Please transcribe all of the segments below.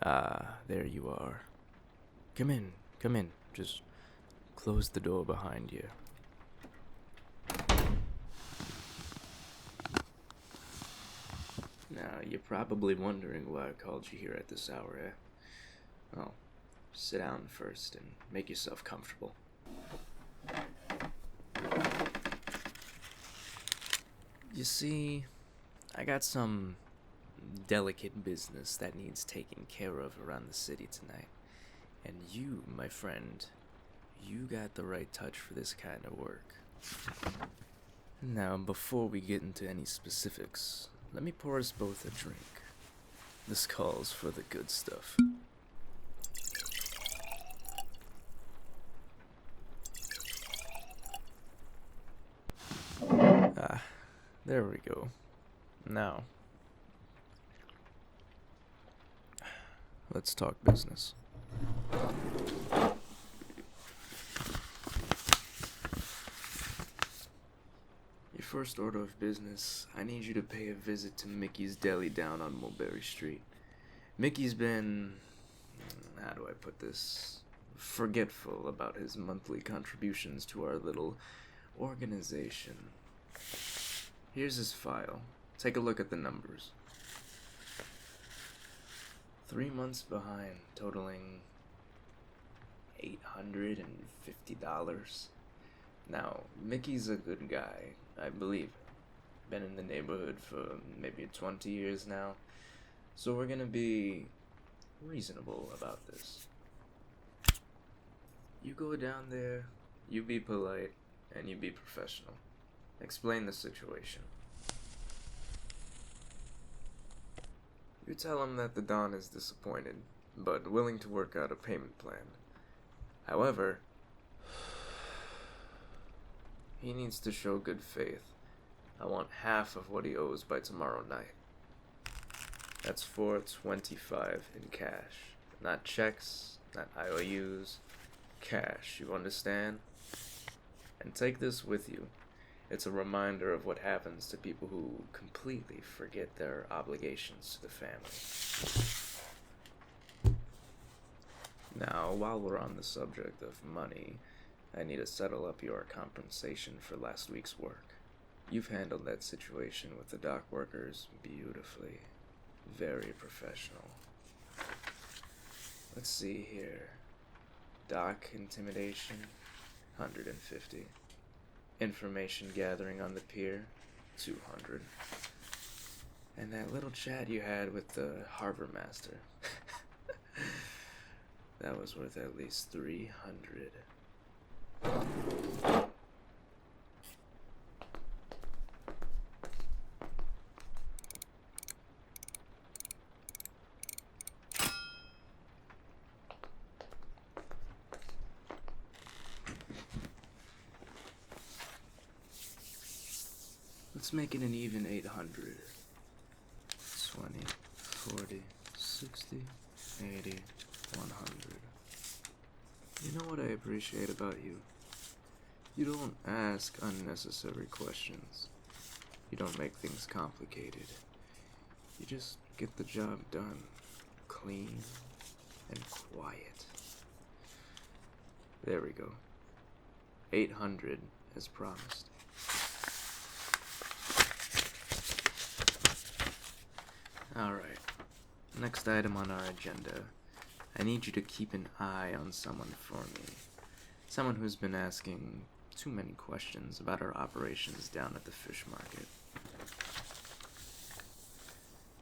Ah, there you are. Come in, come in. Just close the door behind you. Now, you're probably wondering why I called you here at this hour, eh? Well, sit down first and make yourself comfortable. You see, I got some delicate business that needs taken care of around the city tonight. And you, my friend, you got the right touch for this kind of work. Now, before we get into any specifics, let me pour us both a drink. This calls for the good stuff. Ah, there we go. Now, let's talk business. Your first order of business, I need you to pay a visit to Mickey's Deli down on Mulberry Street. Mickey's been, how do I put this, forgetful about his monthly contributions to our little organization. Here's his file. Take a look at the numbers. 3 months behind, totaling $850. Now, Mickey's a good guy, I believe. Been in the neighborhood for maybe 20 years now, so we're gonna be reasonable about this. You go down there, you be polite, and you be professional. Explain the situation. You tell him that the Don is disappointed, but willing to work out a payment plan. However, he needs to show good faith. I want half of what he owes by tomorrow night. That's $425 in cash. Not checks, not IOUs. Cash, you understand? And take this with you. It's a reminder of what happens to people who completely forget their obligations to the family. Now, while we're on the subject of money, I need to settle up your compensation for last week's work. You've handled that situation with the dock workers beautifully. Very professional. Let's see here. Dock intimidation, 150. Information gathering on the pier, 200. And that little chat you had with the harbor master, that was worth at least 300. Let's make it an even 800. 20, 40, 60, 80, 100. You know what I appreciate about you? You don't ask unnecessary questions. You don't make things complicated. You just get the job done, clean and quiet. There we go. 800 as promised. Alright, next item on our agenda. I need you to keep an eye on someone for me. Someone who's been asking too many questions about our operations down at the fish market.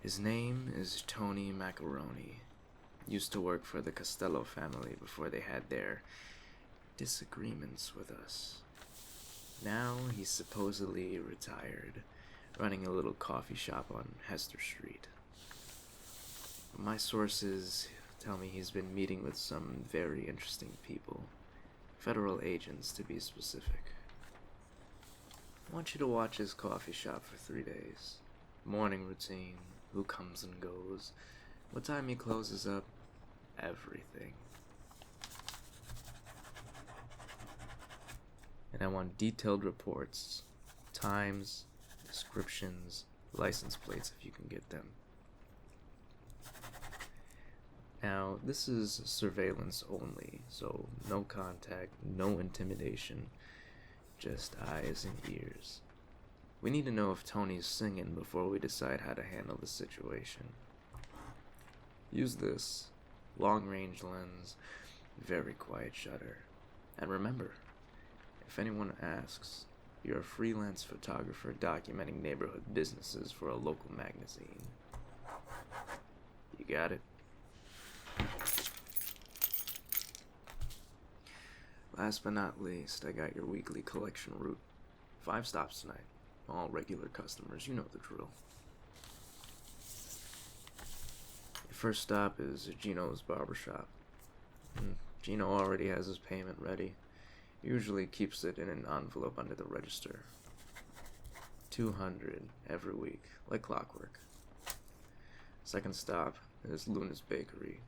His name is Tony Macaroni. Used to work for the Costello family before they had their disagreements with us. Now he's supposedly retired, running a little coffee shop on Hester Street. My sources tell me he's been meeting with some very interesting people. Federal agents, to be specific. I want you to watch his coffee shop for 3 days. Morning routine, who comes and goes, what time he closes up, everything. And I want detailed reports, times, descriptions, license plates if you can get them. Now, this is surveillance only, so no contact, no intimidation, just eyes and ears. We need to know if Tony's singing before we decide how to handle the situation. Use this long-range lens, very quiet shutter. And remember, if anyone asks, you're a freelance photographer documenting neighborhood businesses for a local magazine. You got it? Last but not least, I got your weekly collection route. 5 stops tonight. All regular customers, you know the drill. Your first stop is Gino's barbershop. Gino already has his payment ready. Usually keeps it in an envelope under the register. 200 every week, like clockwork. Second stop is Luna's Bakery.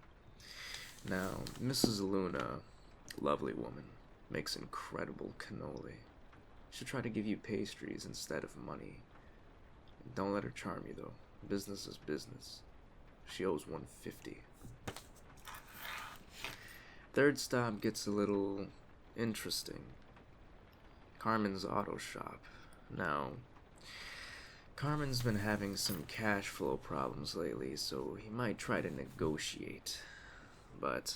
Now, Mrs. Luna, lovely woman, makes incredible cannoli. She'll try to give you pastries instead of money. Don't let her charm you, though. Business is business. She owes $150. Third stop gets a little interesting. Carmen's auto shop. Now, Carmen's been having some cash flow problems lately, so he might try to negotiate. But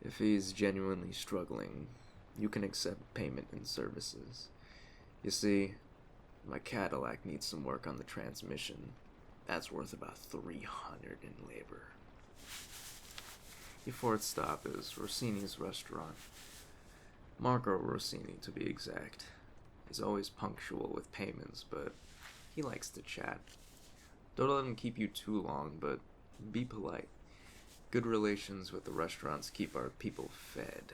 if he's genuinely struggling, you can accept payment in services. You see, my Cadillac needs some work on the transmission. That's worth about $300 in labor. Your fourth stop is Rossini's restaurant. Marco Rossini, to be exact. He's always punctual with payments, but he likes to chat. Don't let him keep you too long, but be polite. Good relations with the restaurants keep our people fed.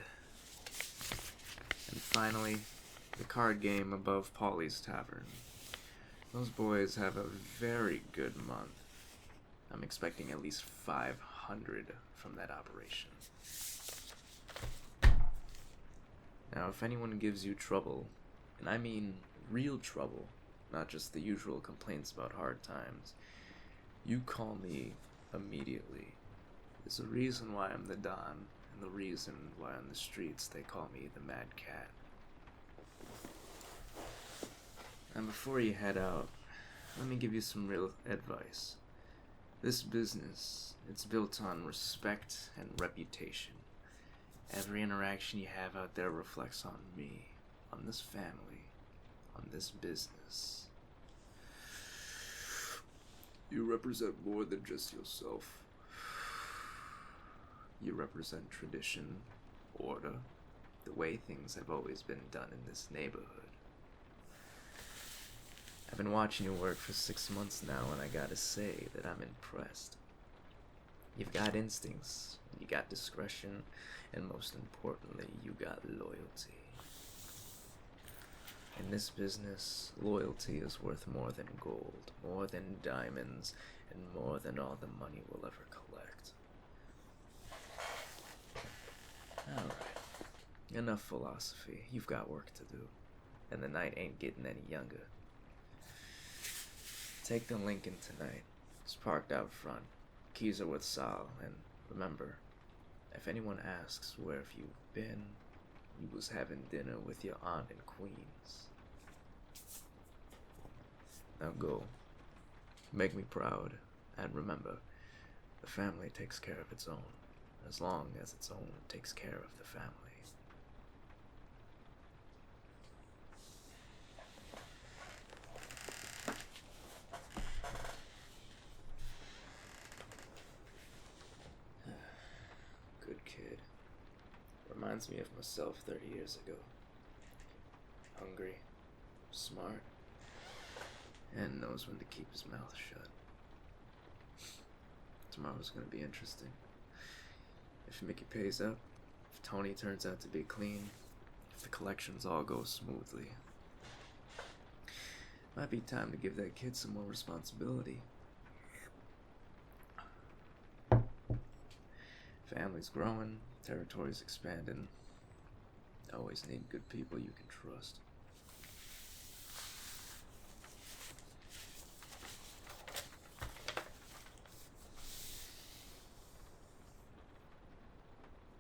And finally, the card game above Polly's Tavern. Those boys have a very good month. I'm expecting at least 500 from that operation. Now, if anyone gives you trouble, and I mean real trouble, not just the usual complaints about hard times, you call me immediately. There's a reason why I'm the Don, and the reason why on the streets they call me the Mad Cat. And before you head out, let me give you some real advice. This business, it's built on respect and reputation. Every interaction you have out there reflects on me, on this family, on this business. You represent more than just yourself. You represent tradition, order, the way things have always been done in this neighborhood. I've been watching you work for 6 months now, and I gotta say that I'm impressed. You've got instincts, you got discretion, and most importantly, you got loyalty. In this business, loyalty is worth more than gold, more than diamonds, and more than all the money we'll ever collect. Alright, enough philosophy. You've got work to do, and the night ain't getting any younger. Take the Lincoln tonight. It's parked out front. Keys are with Sal, and remember, if anyone asks where have you been, you was having dinner with your aunt in Queens. Now go. Make me proud, and remember, the family takes care of its own, as long as its own takes care of the family. Good kid. Reminds me of myself 30 years ago. Hungry, smart, and knows when to keep his mouth shut. Tomorrow's gonna be interesting. If Mickey pays up, if Tony turns out to be clean, if the collections all go smoothly. Might be time to give that kid some more responsibility. Family's growing, territory's expanding. Always need good people you can trust.